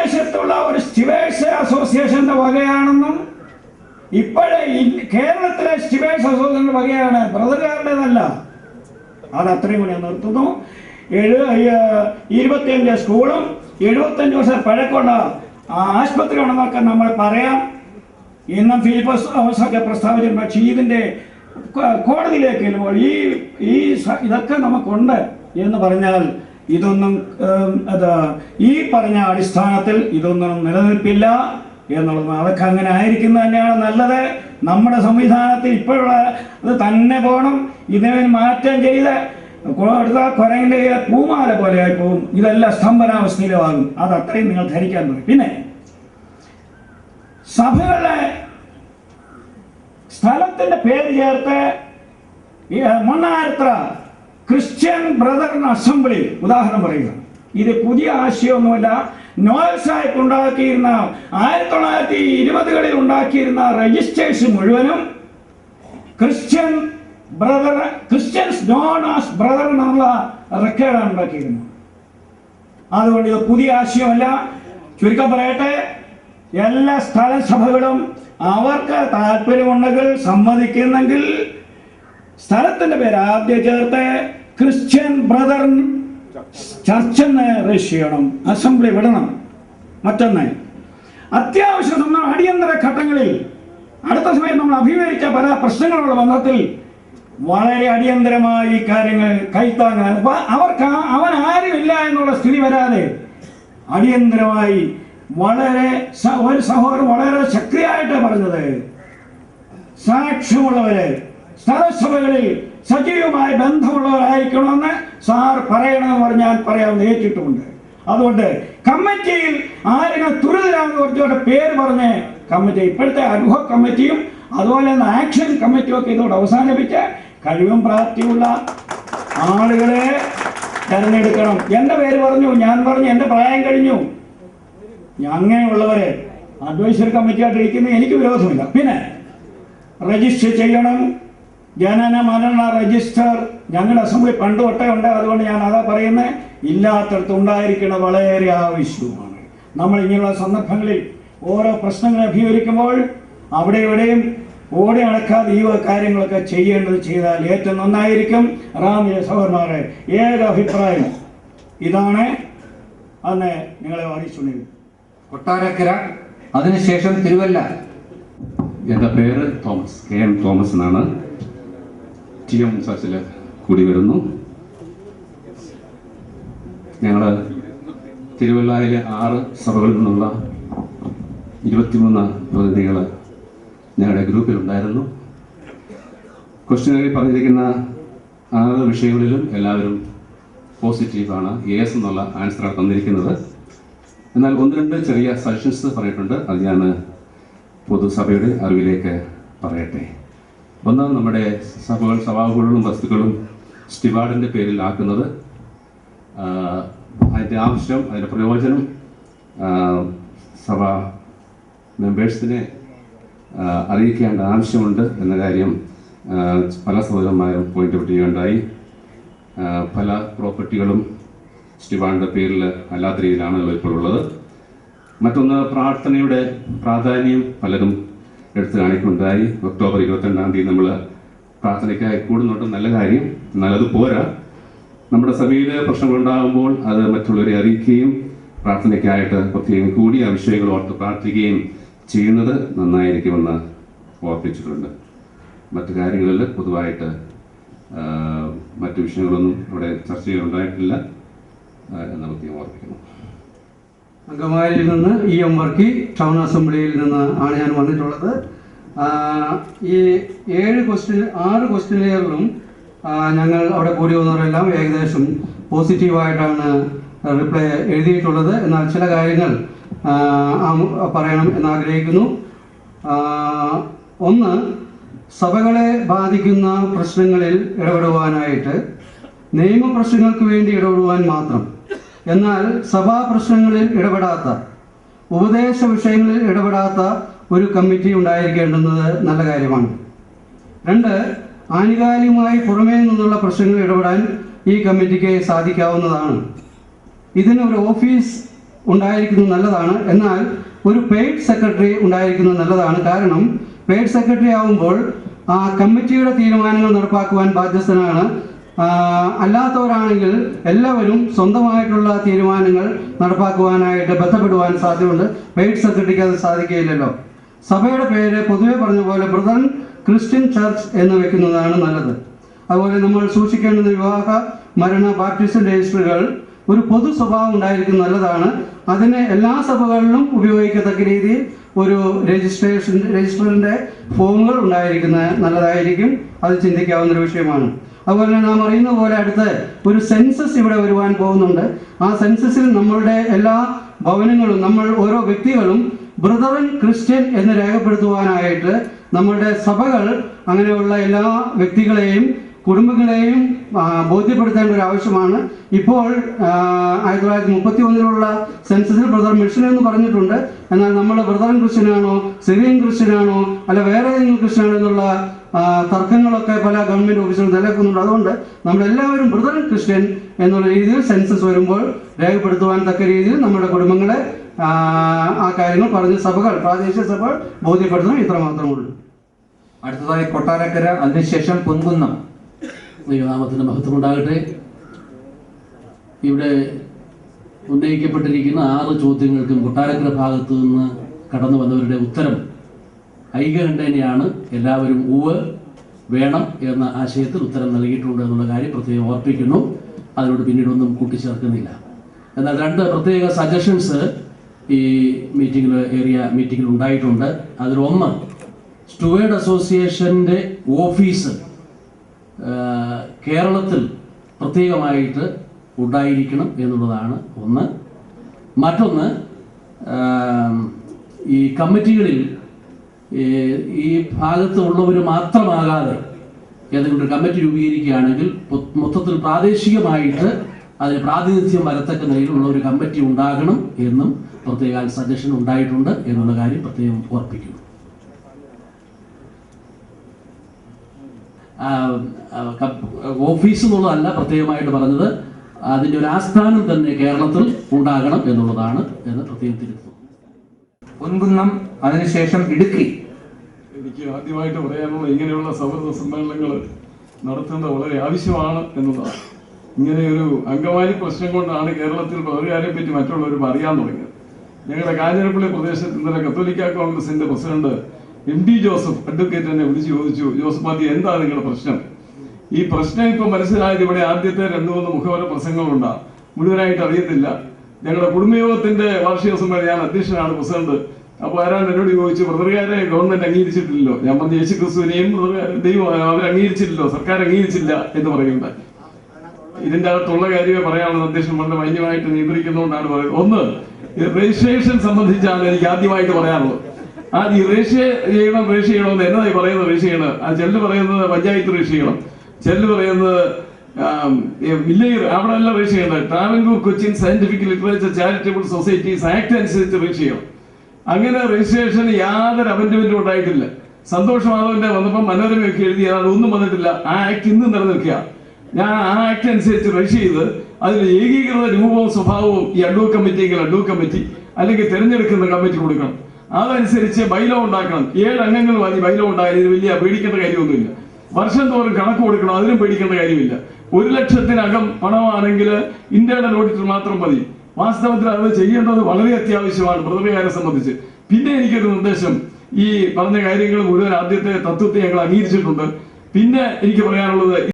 വിദേശത്തുള്ള ഒരു സ്റ്റിവേഴ്സ് അസോസിയേഷന്റെ വകയാണെന്നും ഇപ്പോഴേ കേരളത്തിലെ സ്റ്റിവേഴ്സ് അസോസിയേഷന്റെ വകയാണ്, ബ്രദറുകാരുടേതല്ല. അത് അത്രയും കൂടി നിർത്തുന്നു. 25 സ്കൂളും 75 വർഷം പഴക്കമുള്ള ആശുപത്രി ഉണ്ടെന്നൊക്കെ നമ്മൾ പറയാം. ഇന്നും ഫിലിപ്പോസ് ഒക്കെ പ്രസ്താവിച്ചിട്ടുണ്ട്. പക്ഷേ ഇതിൻ്റെ കോടതിയിലേക്ക് വരുമ്പോൾ ഇതൊക്കെ നമുക്കുണ്ട് എന്ന് പറഞ്ഞാൽ ഇതൊന്നും ഈ പറഞ്ഞ അടിസ്ഥാനത്തിൽ ഇതൊന്നും നിലനിൽപ്പില്ല എന്നുള്ളത്. അതൊക്കെ അങ്ങനെ ആയിരിക്കുന്നത് തന്നെയാണ് നല്ലത്. നമ്മുടെ സംവിധാനത്തിൽ ഇപ്പോഴുള്ള അത് തന്നെ പോകണം. ഇതിനെ മാറ്റം ചെയ്ത് കുരങ്ങിൻ്റെ പൂമാല പോലെ ആയി പോകും. ഇതെല്ലാം സ്തംഭനാവസ്ഥയിലാകും. അത് അത്രയും നിങ്ങൾ ധരിക്കാൻ പറയും. പിന്നെ സഭകളുടെ സ്ഥലത്തിന്റെ പേര് ചേർത്ത് മണ്ണാർത്ര ക്രിസ്ത്യൻ ബ്രദറൻ അസംബ്ലി ഉദാഹരണം പറയുക. ഇത് പുതിയ ആശയമൊന്നുമല്ല. നോയൽ സാഹിബ് ഉണ്ടാക്കിയിരുന്ന 1920കളിൽ ഉണ്ടാക്കിയിരുന്ന രജിസ്റ്റേഴ്സ് മുഴുവനും ക്രിസ്ത്യൻസ് നോൺ ആസ് ബ്രദർ എന്നുള്ള റെക്കോർഡാണ് ഉണ്ടാക്കിയിരുന്നത്. അതുകൊണ്ട് ഇത് പുതിയ ആശയമല്ല. ചുരുക്കം പറയട്ടെ, എല്ലാ സ്ഥല സഭകളും അവർക്ക് താല്പര്യമുണ്ടെങ്കിൽ സമ്മതിക്കുന്നെങ്കിൽ സ്ഥലത്തിന്റെ പേര് ആദ്യം ചേർത്ത് ക്രിസ്ത്യൻ ബ്രദർ ചർച്ച് എന്ന് രജിസ്റ്റർ ചെയ്യണം, അസംബ്ലി വിടണം. മറ്റൊന്ന്, അത്യാവശ്യം അടിയന്തര ഘട്ടങ്ങളിൽ അടുത്ത സമയം നമ്മൾ അഭിമുഖീകരിച്ച പല പ്രശ്നങ്ങളുള്ള ബന്ധത്തിൽ വളരെ അടിയന്തരമായി ഈ കാര്യങ്ങൾ കൈത്താങ്ങാൻ അവൻ ആരുമില്ല എന്നുള്ള സ്ഥിതി വരാതെ അടിയന്തരമായി ഒരു സഹോദരൻ വളരെ ശക്തിയായിട്ട് പറഞ്ഞത്, സാക്ഷ്യമുള്ളവര് സ്ഥലസഭകളിൽ സജീവമായ ബന്ധമുള്ളവരായിരിക്കണമെന്ന് സാർ പറയണമെന്ന് പറഞ്ഞാൽ പറയാമെന്ന് ഏറ്റിട്ടുമുണ്ട്. അതുകൊണ്ട് കമ്മിറ്റിയിൽ ആരെങ്കിലും തുരിതരാന്ന് കുറച്ചുകൂടെ പേര് പറഞ്ഞ് കമ്മിറ്റി, ഇപ്പോഴത്തെ അഡ്ഹോക് കമ്മിറ്റിയും അതുപോലെ തന്നെ ആക്ഷൻ കമ്മിറ്റിയും ഒക്കെ ഇതോടെ അവസാനിപ്പിച്ച് കഴിവും പ്രാപ്തിയുള്ള ആളുകളെ തെരഞ്ഞെടുക്കണം. എൻ്റെ പേര് പറഞ്ഞു, ഞാൻ പറഞ്ഞു, എൻ്റെ പ്രായം കഴിഞ്ഞു, അങ്ങനെയുള്ളവരെ അഡ്വൈസറി കമ്മിറ്റിയായിട്ട് ഇരിക്കുന്നത് എനിക്ക് വിരോധമില്ല. പിന്നെ രജിസ്റ്റർ ചെയ്യണം. ജനന മരണ രജിസ്റ്റർ ഞങ്ങളുടെ അസംബ്ലി പണ്ട് തൊട്ടേ ഉണ്ട്. അതുകൊണ്ട് ഞാൻ അതാ പറയുന്നത്, ഇല്ലാത്തടത്ത് ഉണ്ടായിരിക്കുന്നത് വളരെ ആവശ്യവുമാണ്. നമ്മൾ ഇങ്ങനെയുള്ള സന്ദർഭങ്ങളിൽ ഓരോ പ്രശ്നങ്ങൾ അഭിമുഖീകരിക്കുമ്പോൾ അവിടെ ഇവിടെയും ഓടി നടക്കാതെ ഈ കാര്യങ്ങളൊക്കെ ചെയ്താൽ ഏറ്റവും നന്നായിരിക്കും. റാമിലെ സഹോദരന്മാരെ ഏക അഭിപ്രായം ഇതാണ് അന്ന് നിങ്ങളെ അറിയിച്ചുകൊണ്ടിരുന്നത്. കൊട്ടാരക്കര, അതിനുശേഷം തിരുവല്ല. എൻ്റെ പേര് തോമസ്, KM തോമസ് എന്നാണ്. TM ചർച്ചിൽ കൂടി വരുന്നു. ഞങ്ങൾ തിരുവല്ലയിലെ 6 സഭകളിൽ നിന്നുള്ള 23 പ്രതിനിധികൾ ഞങ്ങളുടെ ഗ്രൂപ്പിലുണ്ടായിരുന്നു. ക്വസ്റ്റ്യനിൽ പറഞ്ഞിരിക്കുന്ന 6 വിഷയങ്ങളിലും എല്ലാവരും പോസിറ്റീവാണ്, യെസ് എന്നുള്ള ആൻസറാണ് തന്നിരിക്കുന്നത്. എന്നാൽ 1-2 ചെറിയ സജഷൻസ് പറഞ്ഞിട്ടുണ്ട്. അത് ഞാൻ പൊതുസഭയുടെ അറിവിലേക്ക് പറയട്ടെ. ഒന്ന്, നമ്മുടെ സഭാകളും വസ്തുക്കളും സ്റ്റിവാർഡിൻ്റെ പേരിൽ ആക്കുന്നത്, അതിൻ്റെ ആവശ്യം, അതിൻ്റെ പ്രയോജനം സഭാ മെമ്പേഴ്സിനെ അറിയിക്കേണ്ട ആവശ്യമുണ്ട് എന്ന കാര്യം പല സഹോദരന്മാരും പോയിന്റ് ഔട്ട് ചെയ്യുകയുണ്ടായി. പല പ്രോപ്പർട്ടികളും സ്റ്റിവാർഡിൻ്റെ പേരിൽ അല്ലാത്ത രീതിയിലാണ് ഇപ്പോൾ ഉള്ളത്. മറ്റൊന്ന്, പ്രാർത്ഥനയുടെ പ്രാധാന്യം പലരും എടുത്തു കാണിക്കുന്നുണ്ടായി. ഒക്ടോബർ 22-ാം തീയതി നമ്മൾ പ്രാർത്ഥനയ്ക്കായി കൂടുന്നുണ്ട്, നല്ല കാര്യം. എന്നാൽ അത് പോരാ. നമ്മുടെ സഭയിൽ പ്രശ്നങ്ങളുണ്ടാകുമ്പോൾ അത് മറ്റുള്ളവരെ അറിയിക്കുകയും പ്രാർത്ഥനയ്ക്കായിട്ട് പ്രത്യേകം കൂടി ആ വിഷയങ്ങൾ ഓർത്ത് പ്രാർത്ഥിക്കുകയും ചെയ്യുന്നത് നന്നായിരിക്കുമെന്ന് ഓർപ്പിച്ചിട്ടുണ്ട്. മറ്റു കാര്യങ്ങളിൽ പൊതുവായിട്ട് മറ്റു വിഷയങ്ങളൊന്നും അവിടെ ചർച്ച ചെയ്യുന്നുണ്ടായിട്ടില്ല എന്ന് പ്രത്യേകം ഓർപ്പിക്കുന്നു. അങ്കമാലിയിൽ നിന്ന് EM വർക്കി, ടൗൺ അസംബ്ലിയിൽ നിന്ന് ആണ് ഞാൻ വന്നിട്ടുള്ളത്. ഈ 6 ക്വസ്റ്റ്യനിലും ഞങ്ങൾ അവിടെ കൂടി വന്നവരെല്ലാം ഏകദേശം പോസിറ്റീവായിട്ടാണ് റിപ്ലൈ എഴുതിയിട്ടുള്ളത്. എന്നാൽ ചില കാര്യങ്ങൾ പറയണം എന്നാഗ്രഹിക്കുന്നു. ഒന്ന്, സഭകളെ ബാധിക്കുന്ന പ്രശ്നങ്ങളിൽ ഇടപെടുവാനായിട്ട് നിയമപ്രശ്നങ്ങൾക്ക് വേണ്ടി ഇടപെടുവാൻ മാത്രം, എന്നാൽ സഭാ പ്രശ്നങ്ങളിൽ ഇടപെടാത്ത, ഉപദേശ വിഷയങ്ങളിൽ ഇടപെടാത്ത ഒരു കമ്മിറ്റി ഉണ്ടായിരിക്കേണ്ടുന്നത് നല്ല കാര്യമാണ്. 2, ആനുകാലികമായി പുറമേ നിന്നുള്ള പ്രശ്നങ്ങളിൽ ഇടപെടാൻ ഈ കമ്മിറ്റിക്ക് സാധിക്കാവുന്നതാണ്. ഇതിന് ഒരു ഓഫീസ് ഉണ്ടായിരിക്കുന്നത് നല്ലതാണ്. എന്നാൽ ഒരു പെയ്ഡ് സെക്രട്ടറി ഉണ്ടായിരിക്കുന്നത് നല്ലതാണ്. കാരണം പെയ്ഡ് സെക്രട്ടറി ആവുമ്പോൾ ആ കമ്മിറ്റിയുടെ തീരുമാനങ്ങൾ നടപ്പാക്കുവാൻ ബാധ്യസ്ഥനാണ്. അല്ലാത്തവരാണെങ്കിൽ എല്ലാവരും സ്വന്തമായിട്ടുള്ള തീരുമാനങ്ങൾ നടപ്പാക്കുവാനായിട്ട് ബന്ധപ്പെടുവാൻ സാധ്യതയുണ്ട്. പെയ്ഡ് സെക്രട്ടറിക്ക് അത് സാധിക്കുകയില്ലല്ലോ. സഭയുടെ പേര് പൊതുവെ പറഞ്ഞ പോലെ ബ്രദറൻ ക്രിസ്ത്യൻ ചർച്ച് എന്ന് വെക്കുന്നതാണ് നല്ലത്. അതുപോലെ നമ്മൾ സൂക്ഷിക്കേണ്ടുന്ന വിവാഹ മരണ ബാപ്റ്റിസം രജിസ്റ്ററുകൾ ഒരു പൊതു സ്വഭാവം ഉണ്ടായിരിക്കുന്നത് നല്ലതാണ്. അതിന് എല്ലാ സഭകളിലും ഉപയോഗിക്കത്തക്ക രീതിയിൽ ഒരു രജിസ്റ്ററിൻ്റെ ഫോമുകൾ ഉണ്ടായിരിക്കുന്നത് നല്ലതായിരിക്കും. അത് ചിന്തിക്കാവുന്ന ഒരു വിഷയമാണ്. അതുപോലെ തന്നെ നാം അറിയുന്ന പോലെ അടുത്ത് ഒരു സെൻസസ് ഇവിടെ വരുവാൻ പോകുന്നുണ്ട്. ആ സെൻസസിൽ നമ്മളുടെ എല്ലാ ഭവനങ്ങളും നമ്മൾ ഓരോ വ്യക്തികളും ബ്രദറൻ ക്രിസ്ത്യൻ എന്ന് രേഖപ്പെടുത്തുവാനായിട്ട് നമ്മളുടെ സഭകൾ അങ്ങനെയുള്ള എല്ലാ വ്യക്തികളെയും കുടുംബങ്ങളെയും ബോധ്യപ്പെടുത്തേണ്ട ഒരു ആവശ്യമാണ്. ഇപ്പോൾ 1931 സെൻസസിൽ ബ്രദർ മിഷൻ എന്ന് പറഞ്ഞിട്ടുണ്ട്. എന്നാൽ നമ്മൾ ബ്രദറൻ ക്രിസ്ത്യനാണോ, സിറിയൻ ക്രിസ്ത്യനാണോ, അല്ല വേറെ ഏതെങ്കിലും ക്രിസ്ത്യനാണോ എന്നുള്ള തർക്കങ്ങളൊക്കെ പല ഗവൺമെൻറ് ഓഫീസുകളും നിലനിൽക്കുന്നുണ്ട്. അതുകൊണ്ട് നമ്മളെല്ലാവരും ബ്രദറൻ ക്രിസ്ത്യൻ എന്നുള്ള രീതിയിൽ സെൻസസ് വരുമ്പോൾ രേഖപ്പെടുത്തുവാൻ തക്ക രീതിയിൽ നമ്മുടെ കുടുംബങ്ങളെ ആ കാര്യങ്ങൾ പറഞ്ഞ് സഭകൾ, പ്രാദേശിക സഭകൾ ബോധ്യപ്പെടുത്തണം. ഇത്ര മാത്രമേ ഉള്ളൂ. അടുത്തതായി കൊട്ടാരക്കര, അതിനുശേഷം പൊൻകുന്നം. ദൈവനാമത്തിന് മഹത്വമുണ്ടാകട്ടെ. ഇവിടെ ഉന്നയിക്കപ്പെട്ടിരിക്കുന്ന 6 ചോദ്യങ്ങൾക്കും കൊട്ടാരക്കര ഭാഗത്തു നിന്ന് കടന്നു വന്നവരുടെ ഉത്തരം ഐകകണ്ഠേനയാണ്. എല്ലാവരും ഉവ് വേണം എന്ന ആശയത്തിൽ ഉത്തരം നൽകിയിട്ടുണ്ട് എന്നുള്ള കാര്യം പ്രത്യേകം ഓർപ്പിക്കുന്നു. അതിനോട് പിന്നീടൊന്നും കൂട്ടിച്ചേർക്കുന്നില്ല. എന്നാൽ 2 പ്രത്യേക സജഷൻസ് ഈ ഏരിയ മീറ്റിങ്ങിൽ ഉണ്ടായിട്ടുണ്ട്. അതിലൊന്ന് സ്റ്റുവേർഡ് അസോസിയേഷൻ്റെ ഓഫീസ് കേരളത്തിൽ പ്രത്യേകമായിട്ട് ഉണ്ടായിരിക്കണം എന്നുള്ളതാണ് ഒന്ന്. മറ്റൊന്ന്, ഈ കമ്മിറ്റികളിൽ ഈ ഭാഗത്ത് ഉള്ളവർ മാത്രമാകാതെ ഏതെങ്കിലും ഒരു കമ്മിറ്റി രൂപീകരിക്കുകയാണെങ്കിൽ മൊത്തത്തിൽ പ്രാദേശികമായിട്ട് അതിന് പ്രാതിനിധ്യം വരത്തക്ക നിലയിലുള്ള ഒരു കമ്മിറ്റി ഉണ്ടാകണം എന്നും പ്രത്യേക സജഷൻ ഉണ്ടായിട്ടുണ്ട് എന്നുള്ള കാര്യം പ്രത്യേകം ഓർപ്പിക്കുന്നു. ഓഫീസ് എന്നുള്ളതല്ല പ്രത്യേകമായിട്ട് പറഞ്ഞത്, അതിൻ്റെ ഒരു ആസ്ഥാനം തന്നെ കേരളത്തിൽ ഉണ്ടാകണം എന്നുള്ളതാണ് എന്ന് പ്രത്യേകം തിരുത്തുന്നു. പൊൻകുന്നം, അതിനുശേഷം ഇടുക്കി. എനിക്ക് ആദ്യമായിട്ട് പറയാനുള്ള ഇങ്ങനെയുള്ള സൗഹൃദ സമ്മേളനങ്ങൾ നടത്തേണ്ടത് വളരെ ആവശ്യമാണ് എന്നതാണ്. ഇങ്ങനെയൊരു അങ്കമാലി പ്രശ്നം കൊണ്ടാണ് കേരളത്തിൽ പൗരകാരെ പറ്റി മറ്റുള്ളവർ അറിയാൻ തുടങ്ങിയത്. ഞങ്ങളുടെ കാഞ്ഞിരപ്പള്ളി പ്രദേശത്ത് ഇന്നലെ കത്തോലിക്ക കോൺഗ്രസിന്റെ പ്രസിഡന്റ് MD ജോസഫ് അഡ്വക്കേറ്റ് എന്നെ വിളിച്ച് ചോദിച്ചു, ജോസഫ് മാത്യു, എന്താ നിങ്ങളുടെ പ്രശ്നം? ഈ പ്രശ്നം ഇപ്പൊ മനസ്സിലായത് ഇവിടെ ആദ്യത്തെ 2-3 മുഖവര പ്രസംഗങ്ങളുണ്ടാ, മുഴുവനായിട്ട് അറിയത്തില്ല. ഞങ്ങളുടെ കുടുംബയോഗത്തിന്റെ വാർഷിക സമ്മേളനം, ഞാൻ അധ്യക്ഷനാണ്, പ്രസിഡന്റ്. അപ്പോൾ ആരാണ്ട് എന്നോട് ചോദിച്ചു, ബ്രദറുകാരെ ഗവൺമെന്റ് അംഗീകരിച്ചിട്ടില്ലല്ലോ. ഞാൻ പറഞ്ഞു, യേശു ക്രിസ്തുവിനെയും ദൈവം അവർ അംഗീകരിച്ചില്ലല്ലോ, സർക്കാർ അംഗീകരിച്ചില്ല എന്ന് പറയുന്നുണ്ട്. ഇതിന്റെ അകത്തുള്ള കാര്യമേ പറയാനുള്ളത്. അധ്യക്ഷൻ വളരെ മാന്യമായിട്ട് നിയന്ത്രിക്കുന്നതുകൊണ്ടാണ് പറയുന്നത്. ഒന്ന്, രജിസ്ട്രേഷൻ സംബന്ധിച്ചാണ് എനിക്ക് ആദ്യമായിട്ട് പറയാനുള്ളത്. ഈ രജിസ്റ്റർ ചെയ്യണമെന്ന് എന്നതായി പറയുന്നത്? രജിസ്റ്റർ ചെയ്യണം. ചെല്ല് പറയുന്നത് പഞ്ചായത്ത് രജിസ്റ്റർ ചെയ്യണം, ചെല്ല് പറയുന്നത് വില്ലേജ്, അവിടെ എല്ലാം രജിസ്റ്റർ ചെയ്യണം. Travancore Cochin scientific literature charitable societies act അനുസരിച്ച് രജിസ്റ്റർ ചെയ്യണം. അങ്ങനെ രജിസ്ട്രേഷന് യാതൊരു അമെന്റ്മെന്റും ഉണ്ടായിട്ടില്ല. സന്തോഷ് മാധവന്റെ വന്നപ്പോൾ മനോരമയൊക്കെ എഴുതി, അതാണ് ഒന്നും വന്നിട്ടില്ല. ആ ആക്ട് ഇന്നും നിലനിൽക്കുക. ഞാൻ ആ ആക്ട് അനുസരിച്ച് രജിസ്റ്റർ ചെയ്ത് അതിൽ ഏകീകൃത രൂപവും സ്വഭാവവും ഈ അഡ്വോക്ക് കമ്മിറ്റി എങ്കിൽ അഡ്വോക്ക് കമ്മിറ്റി അല്ലെങ്കിൽ തിരഞ്ഞെടുക്കുന്ന കമ്മിറ്റി കൊടുക്കണം. അതനുസരിച്ച് ബൈലോ ഉണ്ടാക്കണം. 7 അംഗങ്ങൾ മതി ബൈലോ ഉണ്ടായാലും ഇത് വലിയ പേടിക്കേണ്ട കാര്യമൊന്നുമില്ല. വർഷം തോറും കണക്ക് കൊടുക്കണം, അതിനും പേടിക്കേണ്ട കാര്യമില്ല. 1 ലക്ഷത്തിനകം പണമാണെങ്കിൽ ഇന്റേണൽ ഓഡിറ്റർ മാത്രം മതി. വാസ്തവത്തിൽ അത് ചെയ്യേണ്ടത് വളരെ അത്യാവശ്യമാണ് ബ്രദറുകാരെ സംബന്ധിച്ച്. പിന്നെ എനിക്കൊരു നിർദ്ദേശം, ഈ പറഞ്ഞ കാര്യങ്ങൾ മുഴുവൻ ആദ്യത്തെ തത്വത്തെ ഞങ്ങൾ അംഗീകരിച്ചിട്ടുണ്ട്. പിന്നെ എനിക്ക് പറയാനുള്ളത്,